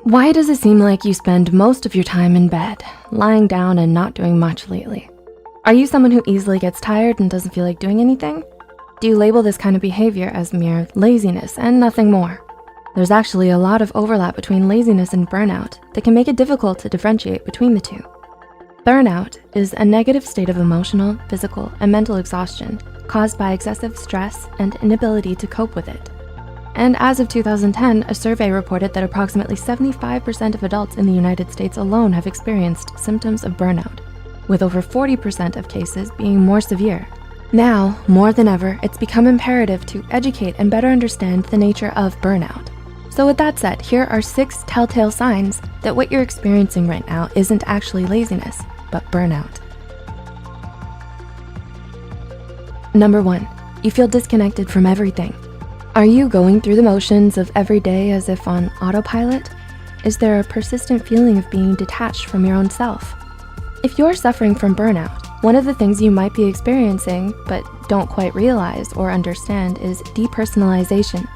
Why does it seem like you spend most of your time in bed, lying down and not doing much lately? Are you someone who easily gets tired and doesn't feel like doing anything? Do you label this kind of behavior as mere laziness and nothing more? There's actually a lot of overlap between laziness and burnout that can make it difficult to differentiate between the two. Burnout is a negative state of emotional, physical, and mental exhaustion caused by excessive stress and inability to cope with it. And as of 2010, a survey reported that approximately 75% of adults in the United States alone have experienced symptoms of burnout, with over 40% of cases being more severe. Now, more than ever, it's become imperative to educate and better understand the nature of burnout. So with that said, here are 6 telltale signs that what you're experiencing right now isn't actually laziness, but burnout. Number 1, you feel disconnected from everything. Are you going through the motions of every day as if on autopilot? Is there a persistent feeling of being detached from your own self? If you're suffering from burnout, one of the things you might be experiencing but don't quite realize or understand is depersonalization.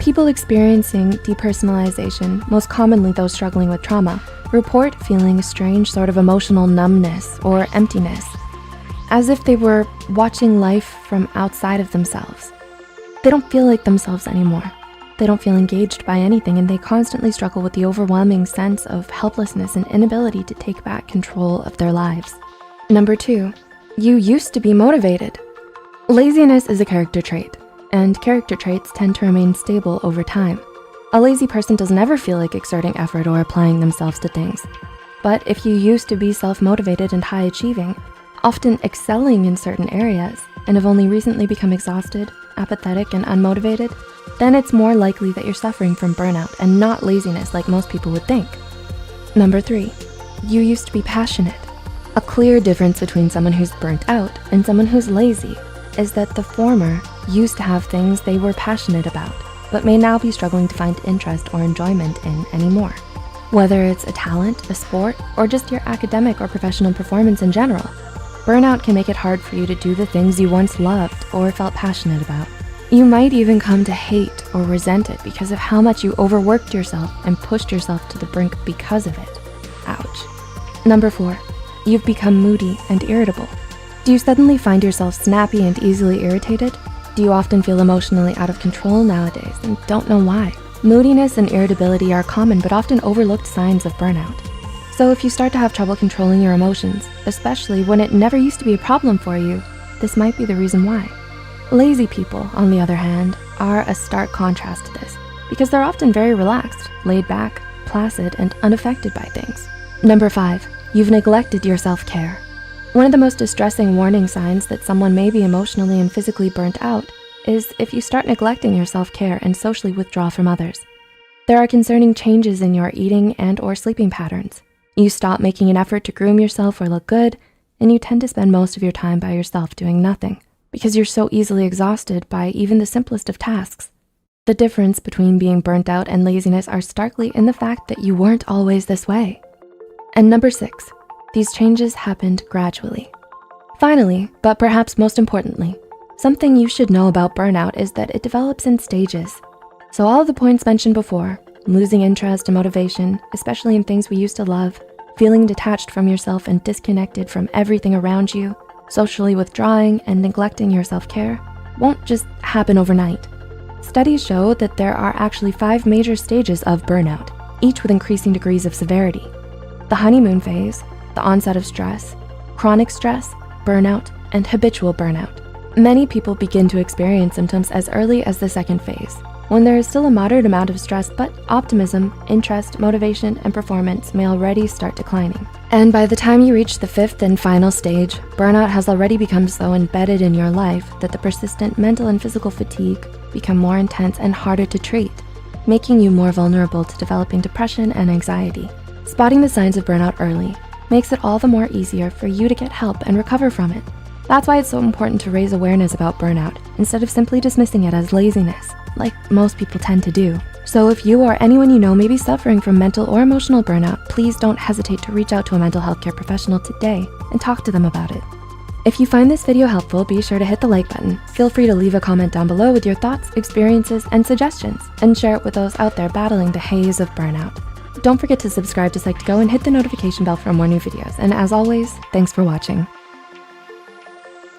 People experiencing depersonalization, most commonly those struggling with trauma, report feeling a strange sort of emotional numbness or emptiness, as if they were watching life from outside of themselves. They don't feel like themselves anymore. They don't feel engaged by anything, and they constantly struggle with the overwhelming sense of helplessness and inability to take back control of their lives. Number 2, you used to be motivated. Laziness is a character trait, and character traits tend to remain stable over time. A lazy person doesn't ever feel like exerting effort or applying themselves to things. But if you used to be self-motivated and high achieving, often excelling in certain areas, and have only recently become exhausted, apathetic, and unmotivated, then it's more likely that you're suffering from burnout and not laziness like most people would think. Number 3, you used to be passionate. A clear difference between someone who's burnt out and someone who's lazy is that the former used to have things they were passionate about, but may now be struggling to find interest or enjoyment in anymore. Whether it's a talent, a sport, or just your academic or professional performance in general, burnout can make it hard for you to do the things you once loved or felt passionate about. You might even come to hate or resent it because of how much you overworked yourself and pushed yourself to the brink because of it. Ouch. Number 4, you've become moody and irritable. Do you suddenly find yourself snappy and easily irritated? Do you often feel emotionally out of control nowadays and don't know why? Moodiness and irritability are common but often overlooked signs of burnout. So if you start to have trouble controlling your emotions, especially when it never used to be a problem for you, this might be the reason why. Lazy people, on the other hand, are a stark contrast to this because they're often very relaxed, laid back, placid, and unaffected by things. Number 5, you've neglected your self-care. One of the most distressing warning signs that someone may be emotionally and physically burnt out is if you start neglecting your self-care and socially withdraw from others. There are concerning changes in your eating and or sleeping patterns. You stop making an effort to groom yourself or look good, and you tend to spend most of your time by yourself doing nothing because you're so easily exhausted by even the simplest of tasks. The difference between being burnt out and laziness are starkly in the fact that you weren't always this way. And number 6, these changes happened gradually. Finally, but perhaps most importantly, something you should know about burnout is that it develops in stages. So all of the points mentioned before, losing interest and motivation, especially in things we used to love, feeling detached from yourself and disconnected from everything around you, socially withdrawing and neglecting your self-care, won't just happen overnight. Studies show that there are actually 5 major stages of burnout, each with increasing degrees of severity. The honeymoon phase, the onset of stress, chronic stress, burnout, and habitual burnout. Many people begin to experience symptoms as early as the 2nd phase, when there is still a moderate amount of stress, but optimism, interest, motivation, and performance may already start declining. And by the time you reach the 5th and final stage, burnout has already become so embedded in your life that the persistent mental and physical fatigue become more intense and harder to treat, making you more vulnerable to developing depression and anxiety. Spotting the signs of burnout early makes it all the more easier for you to get help and recover from it. That's why it's so important to raise awareness about burnout instead of simply dismissing it as laziness, like most people tend to do. So if you or anyone you know may be suffering from mental or emotional burnout, please don't hesitate to reach out to a mental health care professional today and talk to them about it. If you find this video helpful, be sure to hit the like button. Feel free to leave a comment down below with your thoughts, experiences, and suggestions, and share it with those out there battling the haze of burnout. Don't forget to subscribe to Psych2go and hit the notification bell for more new videos. And as always, thanks for watching.